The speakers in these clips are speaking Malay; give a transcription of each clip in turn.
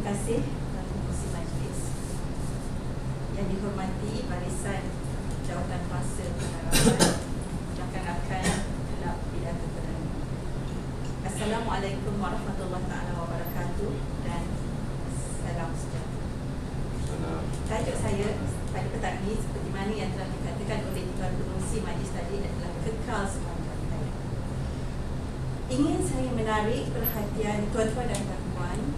Terima kasih Pengerusi Majlis yang dihormati Barisan Jawatan Kuasa Pengharapan rakan-rakan dalam pidato perdana. Assalamualaikum warahmatullahi wabarakatuh dan salam sejahtera. Tajuk saya pada petang ini seperti mana yang telah dikatakan oleh Tuan Pengerusi Majlis tadi adalah kekal sepanjang hayat. Ingin saya menarik perhatian tuan-tuan dan puan-puan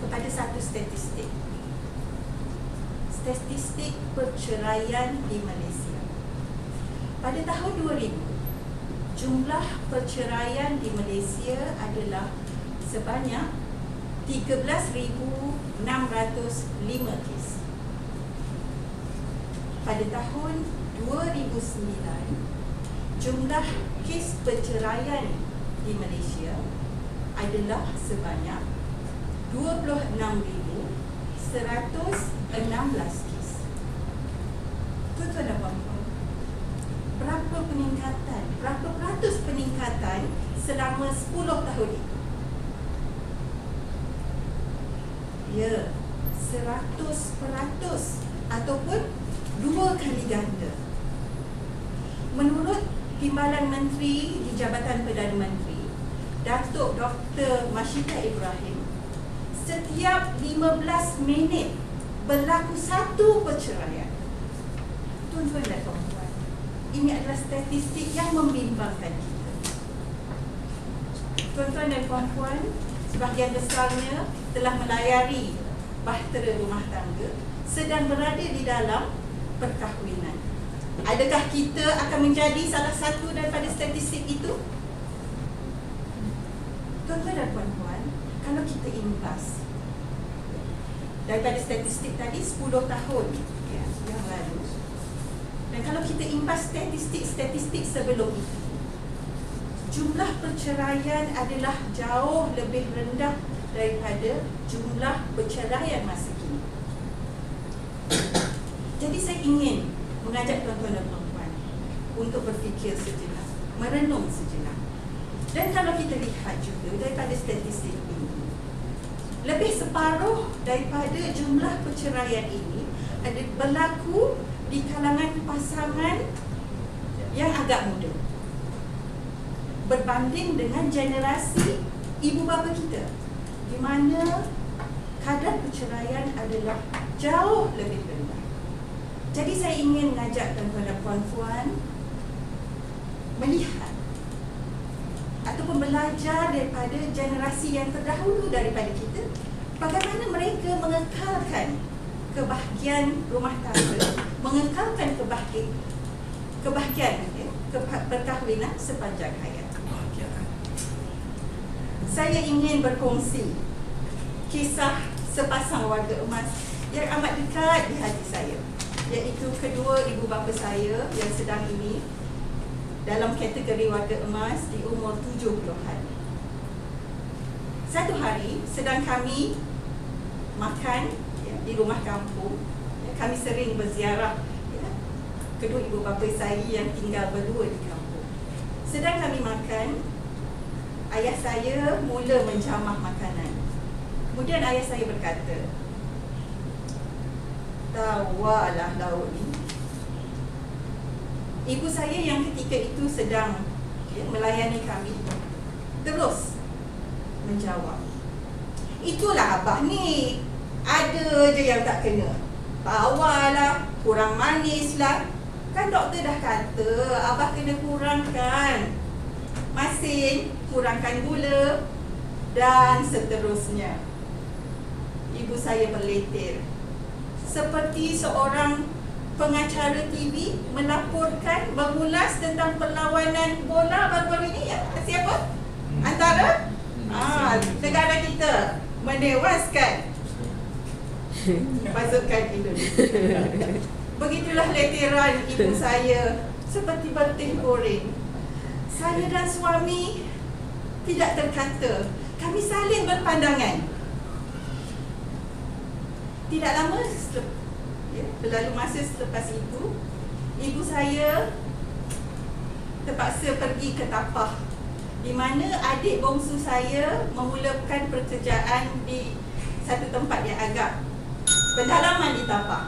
kepada satu statistik. Statistik perceraian di Malaysia. Pada tahun 2000, jumlah perceraian di Malaysia adalah sebanyak 13,605 kes. Pada tahun 2009, jumlah kes perceraian di Malaysia adalah sebanyak 26,116 kes. Tuan-tuan dan puan-puan, berapa peratus peningkatan selama 10 tahun itu? Ya, 100% ataupun 2 kali ganda. Menurut Timbalan Menteri di Jabatan Perdana Menteri, Datuk Dr. Mashita Ibrahim, setiap 15 minit berlaku satu perceraian. Tuan-tuan dan puan-puan, ini adalah statistik yang membimbangkan kita. Tuan-tuan dan puan-puan, sebahagian besarnya telah melayari bahtera rumah tangga, sedang berada di dalam perkahwinan. Adakah kita akan menjadi salah satu daripada statistik itu? Tuan-tuan dan puan-puan, kalau kita imbas daripada statistik tadi 10 tahun yang lalu, dan kalau kita imbas statistik sebelum itu, jumlah perceraian adalah jauh lebih rendah daripada jumlah perceraian masa kini. Jadi saya ingin mengajak tuan-tuan dan puan-puan untuk berfikir sejenak, merenung sejenak. Dan kalau kita lihat juga daripada statistik ini, lebih separuh daripada jumlah perceraian ini ada berlaku di kalangan pasangan yang agak muda, berbanding dengan generasi ibu bapa kita, di mana kadar perceraian adalah jauh lebih rendah. Jadi saya ingin mengajak tuan-tuan dan puan-puan melihat ataupun belajar daripada generasi yang terdahulu daripada kita, bagaimana mereka mengekalkan kebahagiaan rumah tangga, mengekalkan kebahagiaan perkahwinan sepanjang hayat. Saya ingin berkongsi kisah sepasang warga emas yang amat dekat di hati saya, iaitu kedua ibu bapa saya yang sedang ini dalam kategori warga emas di umur 70-an. Satu hari sedang kami makan di rumah kampung, kami sering berziarah kedua ibu bapa saya yang tinggal berdua di kampung. Sedang kami makan, ayah saya mula menjamah makanan. Kemudian ayah saya berkata, "Tawalah lauk ni." Ibu saya yang ketika itu sedang melayani kami terus menjawab, "Itulah abah ni, ada je yang tak kena. Tawalah, kurang manis lah. Kan doktor dah kata abah kena kurangkan masin, kurangkan gula," dan seterusnya. Ibu saya berleter seperti seorang pengacara TV melaporkan, mengulas tentang perlawanan bola baru-baru ini, siapa? Antara negara kita menewaskan pasukan Indonesia. Begitulah leteran ibu saya, seperti berteh goreng. Saya dan suami tidak terkata, kami saling berpandangan. Tidak lama berlalu masa selepas itu, ibu saya terpaksa pergi ke Tapah, di mana adik bongsu saya memulakan pekerjaan di satu tempat yang agak pendalaman di tapak.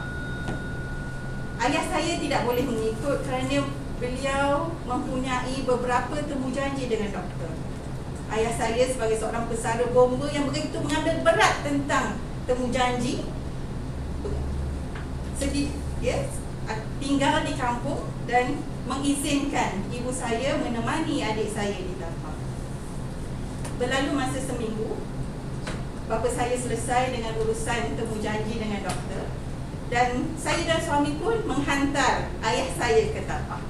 Ayah saya tidak boleh mengikut kerana beliau mempunyai beberapa temujanji dengan doktor. Ayah saya sebagai seorang pesara bomba yang begitu mengambil berat tentang temujanji, tinggal di kampung dan mengizinkan ibu saya menemani adik saya di tapak. Berlalu masa seminggu, bapa saya selesai dengan urusan temujanji dengan doktor, dan saya dan suami pun menghantar ayah saya ke tapak.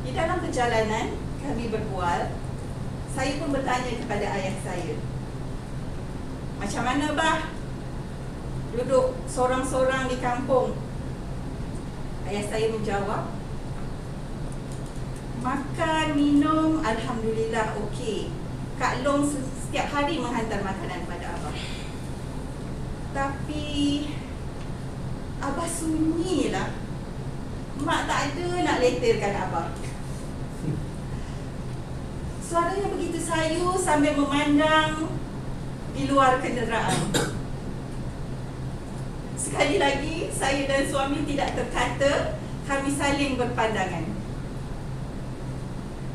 Di dalam perjalanan kami berbual, saya pun bertanya kepada ayah saya, macam mana bah duduk sorang-sorang di kampung? Ayah saya menjawab, makan, minum, alhamdulillah okey. Kak Long setiap hari menghantar makanan pada abah. Tapi abah sunyilah. Mak tak ada nak letterkan abah. Suaranya begitu sayu sambil memandang di luar kenderaan. Sekali lagi, saya dan suami tidak terkata, kami saling berpandangan.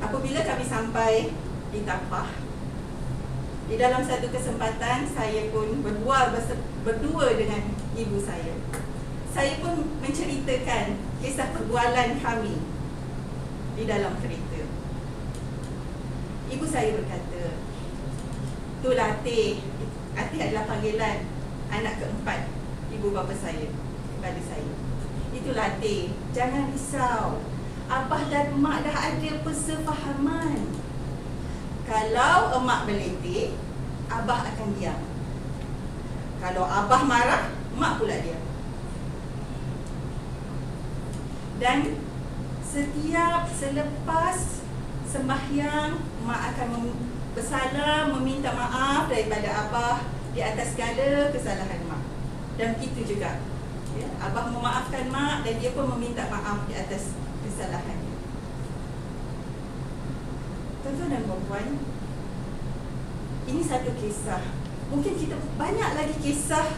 Apabila kami sampai di tapak, di dalam satu kesempatan, saya pun berbual berdua dengan ibu saya. Saya pun menceritakan kisah perbualan kami di dalam kereta. Ibu saya berkata, itulah Ati. Ati adalah panggilan anak keempat ibu bapa saya kepada saya. Itulah Ati, jangan risau. Abah dan mak dah ada persefahaman. Kalau emak berletih, abah akan diam. Kalau abah marah, mak pula diam. Dan setiap selepas sembahyang, mak akan bersalam, meminta maaf daripada abah di atas segala kesalahan mak. Dan begitu juga, ya, abah memaafkan mak dan dia pun meminta maaf di atas kesalahannya. Tuan-tuan dan puan-puan, ini satu kisah. Mungkin kita banyak lagi kisah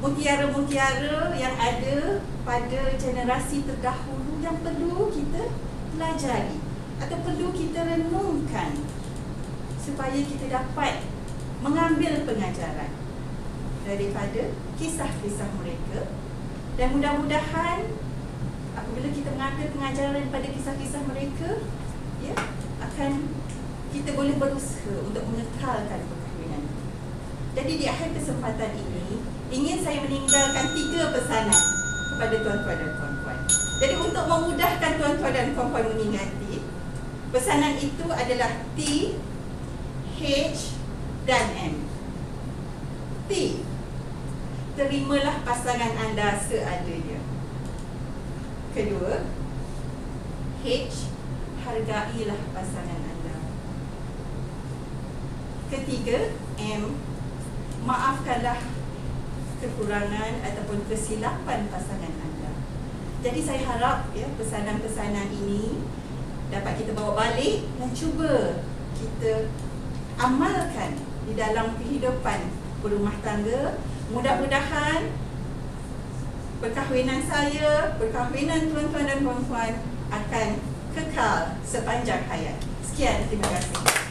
mutiara-mutiara yang ada pada generasi terdahulu yang perlu kita pelajari atau perlu kita renungkan supaya kita dapat mengambil pengajaran daripada kisah-kisah mereka. Dan mudah-mudahan apabila kita mengambil pengajaran pada kisah-kisah mereka, ya, akan kita boleh berusaha untuk mengekalkan perkahwinan. Jadi di akhir kesempatan ini, ingin saya meninggalkan 3 pesanan kepada tuan-tuan dan puan-puan. Jadi untuk memudahkan tuan-tuan dan puan-puan mengingati, pesanan itu adalah T, H dan M. T, terimalah pasangan anda seadanya. Kedua, H, hargailah pasangan anda. Ketiga, M, maafkanlah kekurangan ataupun kesilapan pasangan anda. Jadi saya harap, ya, pesanan-pesanan ini dapat kita bawa balik dan cuba kita amalkan di dalam kehidupan berumah tangga. Mudah-mudahan perkahwinan saya, perkahwinan tuan-tuan dan puan-puan akan kekal sepanjang hayat. Sekian, terima kasih.